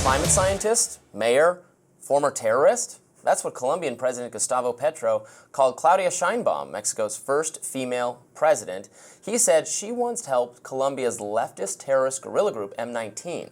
Climate scientist, mayor, former terrorist? That's what Colombian President Gustavo Petro called Claudia Sheinbaum, Mexico's first female president. He said she once helped Colombia's leftist terrorist guerrilla group M-19.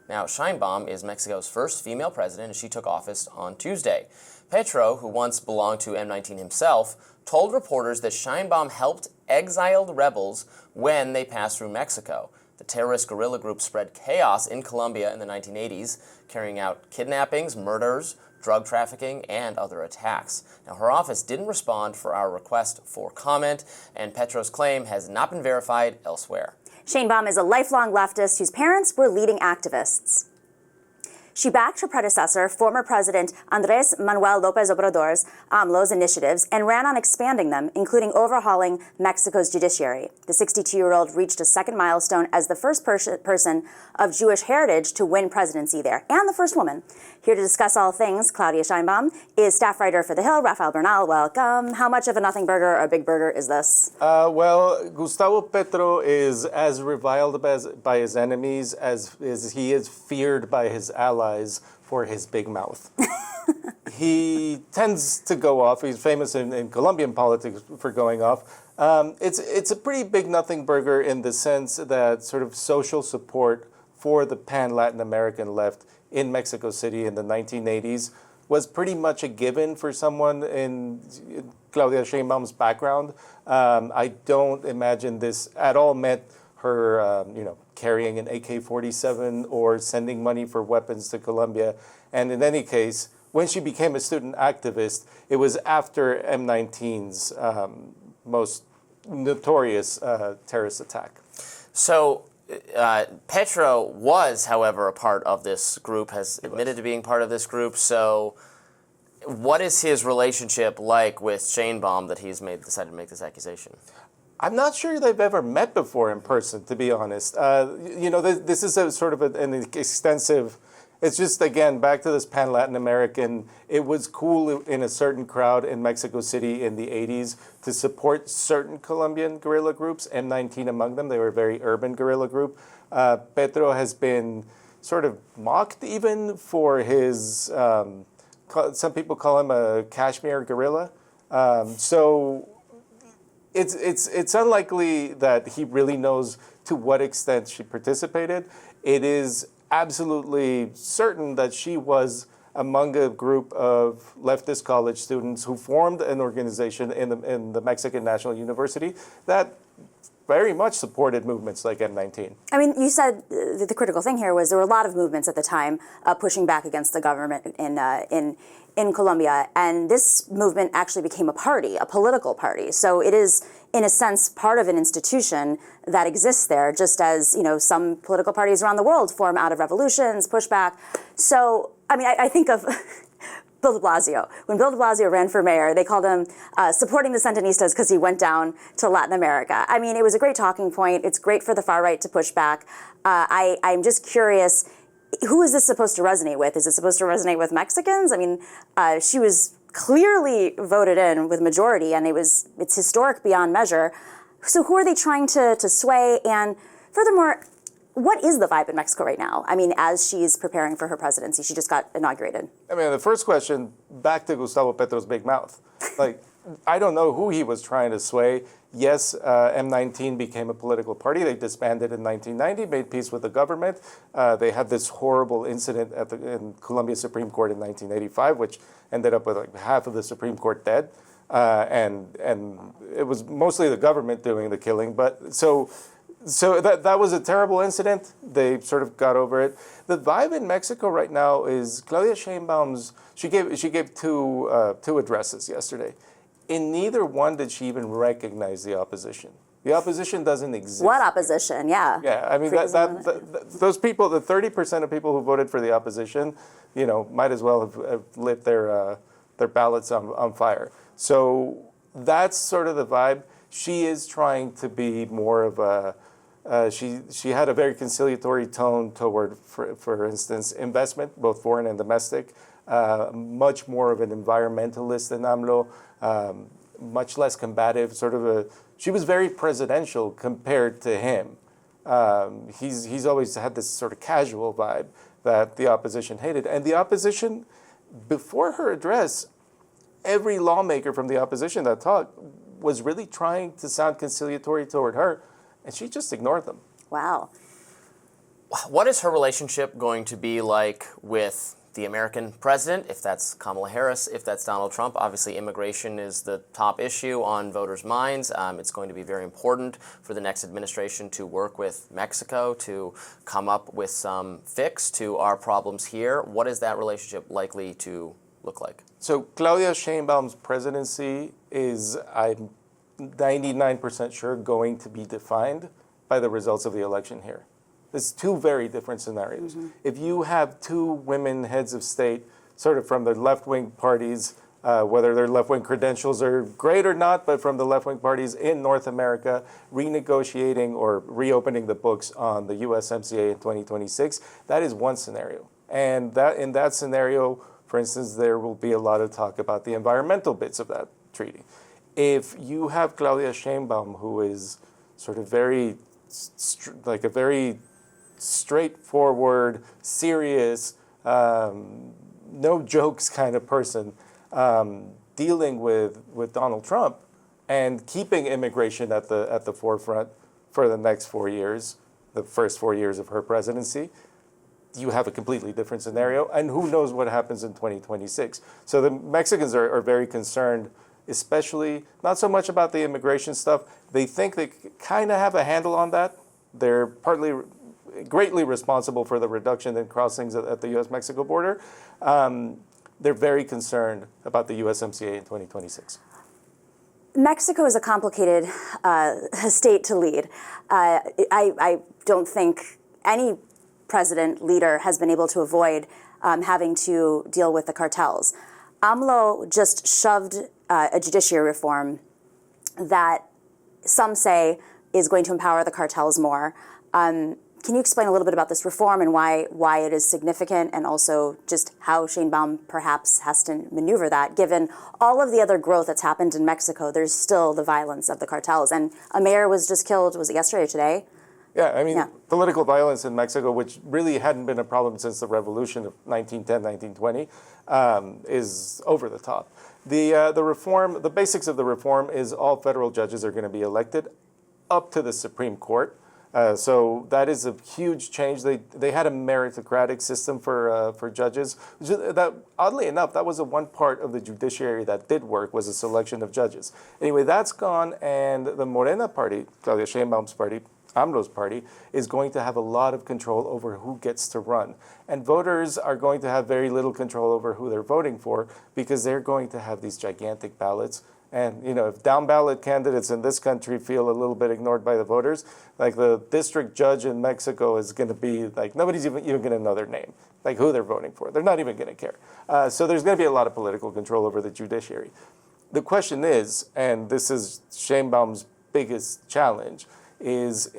Now, Sheinbaum is Mexico's first female president, and she took office on Tuesday. Petro, who once belonged to M-19 himself, told reporters that Sheinbaum helped exiled rebels when they passed through Mexico. The terrorist guerrilla group spread chaos in Colombia in the 1980s, carrying out kidnappings, murders, drug trafficking, and other attacks. Now, her office didn't respond for our request for comment, and Petro's claim has not been verified elsewhere. Sheinbaum is a lifelong leftist whose parents were leading activists. She backed her predecessor, former President Andrés Manuel López Obrador's AMLO's initiatives and ran on expanding them, including overhauling Mexico's judiciary. The 62-year-old reached a second milestone as the first person of Jewish heritage to win presidency there, and the first woman. Here to discuss all things Claudia Sheinbaum is staff writer for The Hill, Rafael Bernal. Welcome. How much of a nothing burger or a big burger is this? Well, Gustavo Petro is as reviled by his enemies as he is feared by his allies for his big mouth. He tends to go off. He's famous in Colombian politics for going off. It's a pretty big nothing burger in the sense that sort of social support for the pan-Latin American left in Mexico City in the 1980s was pretty much a given for someone in Claudia Sheinbaum's background. I don't imagine this at all meant her, carrying an AK-47 or sending money for weapons to Colombia. And in any case, when she became a student activist, it was after M-19's most notorious terrorist attack. So Petro was, however, a part of this group, has admitted to being part of this group. So what is his relationship like with Sheinbaum that he's decided to make this accusation? I'm not sure they've ever met before in person, to be honest. This is a sort of an extensive, it's just, again, back to this pan-Latin American, it was cool in a certain crowd in Mexico City in the 80s to support certain Colombian guerrilla groups, M-19 among them. They were a very urban guerrilla group. Petro has been sort of mocked even for his, some people call him a Kashmir guerrilla. It's unlikely that he really knows to what extent she participated. It is absolutely certain that she was among a group of leftist college students who formed an organization in the Mexican National University that very much supported movements like M-19. I mean, you said the critical thing here was there were a lot of movements at the time pushing back against the government in Colombia, and this movement actually became a party, a political party. So it is, in a sense, part of an institution that exists there, just as some political parties around the world form out of revolutions, pushback. So, I mean, I think of Bill de Blasio. When Bill de Blasio ran for mayor, they called him supporting the Sandinistas because he went down to Latin America. I mean, it was a great talking point. It's great for the far right to push back. I'm just curious, who is this supposed to resonate with? Is it supposed to resonate with Mexicans? I mean, she was clearly voted in with majority, and it's historic beyond measure. So who are they trying to sway? And furthermore, what is the vibe in Mexico right now? I mean, as she's preparing for her presidency, she just got inaugurated. I mean, the first question, back to Gustavo Petro's big mouth. Like, I don't know who he was trying to sway. Yes, M-19 became a political party. They disbanded in 1990, made peace with the government. They had this horrible incident in Colombia Supreme Court in 1985, which ended up with like half of the Supreme Court dead. And it was mostly the government doing the killing. But so that was a terrible incident. They sort of got over it. The vibe in Mexico right now is Claudia Sheinbaum's. She gave two addresses yesterday. In neither one did she even recognize the opposition. The opposition doesn't exist. What opposition? Yeah. Yeah, I mean those people, the 30% of people who voted for the opposition, might as well have lit their ballots on fire. So that's sort of the vibe. She is trying to be more of a. She had a very conciliatory tone toward, for instance, investment, both foreign and domestic. Much more of an environmentalist than AMLO. Much less combative. She was very presidential compared to him. He's always had this sort of casual vibe. that the opposition hated. And the opposition, before her address, every lawmaker from the opposition that talked was really trying to sound conciliatory toward her, and she just ignored them. Wow. What is her relationship going to be like with the American president, if that's Kamala Harris, if that's Donald Trump? Obviously, immigration is the top issue on voters' minds. It's going to be very important for the next administration to work with Mexico to come up with some fix to our problems here. What is that relationship likely to look like? So Claudia Sheinbaum's presidency is, I'm 99% sure, going to be defined by the results of the election here. There's two very different scenarios. Mm-hmm. If you have two women heads of state, sort of from the left-wing parties, whether their left-wing credentials are great or not, but from the left-wing parties in North America, renegotiating or reopening the books on the USMCA in 2026, that is one scenario. And that in that scenario, for instance, there will be a lot of talk about the environmental bits of that treaty. If you have Claudia Sheinbaum, who is sort of very, like a very straightforward, serious, no jokes kind of person, dealing with Donald Trump and keeping immigration at the forefront for the next 4 years, the first 4 years of her presidency, you have a completely different scenario, and who knows what happens in 2026. So the Mexicans are very concerned, especially not so much about the immigration stuff. They think they kind of have a handle on that. They're greatly responsible for the reduction in crossings at the U.S.-Mexico border. They're very concerned about the USMCA in 2026. Mexico is a complicated state to lead. I don't think any president, leader has been able to avoid having to deal with the cartels. AMLO just shoved a judiciary reform that some say is going to empower the cartels more. Can you explain a little bit about this reform and why it is significant, and also just how Sheinbaum perhaps has to maneuver that, given all of the other growth that's happened in Mexico? There's still the violence of the cartels, and a mayor was just killed, was it yesterday or today? Yeah, I mean, political violence in Mexico, which really hadn't been a problem since the revolution of 1910, 1920, is over the top. The reform, the basics of the reform is all federal judges are going to be elected up to the Supreme Court. So that is a huge change. They had a meritocratic system for judges. That, oddly enough, that was the one part of the judiciary that did work, was a selection of judges. Anyway, that's gone, and the Morena party, Claudia Sheinbaum's party, AMLO's party, is going to have a lot of control over who gets to run. And voters are going to have very little control over who they're voting for, because they're going to have these gigantic ballots. And, you know, if down ballot candidates in this country feel a little bit ignored by the voters, like the district judge in Mexico is going to be like, nobody's even going to know their name, like who they're voting for. They're not even going to care. So there's going to be a lot of political control over the judiciary. The question is, and this is Sheinbaum's biggest challenge, is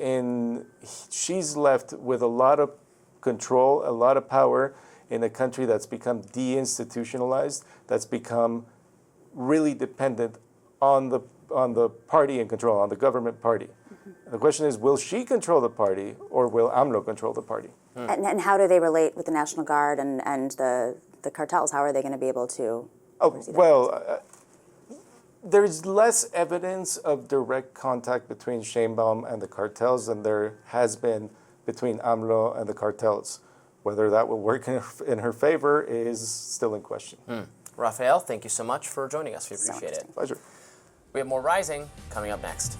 she's left with a lot of control, a lot of power in a country that's become deinstitutionalized, that's become really dependent on the party in control, on the government party. Mm-hmm. The question is, will she control the party, or will AMLO control the party? And how do they relate with the National Guard and the cartels? How are they going to be able to? There's less evidence of direct contact between Sheinbaum and the cartels than there has been between AMLO and the cartels. Whether that will work in her favor is still in question. Rafael, thank you so much for joining us. We appreciate it. Pleasure. We have more Rising coming up next.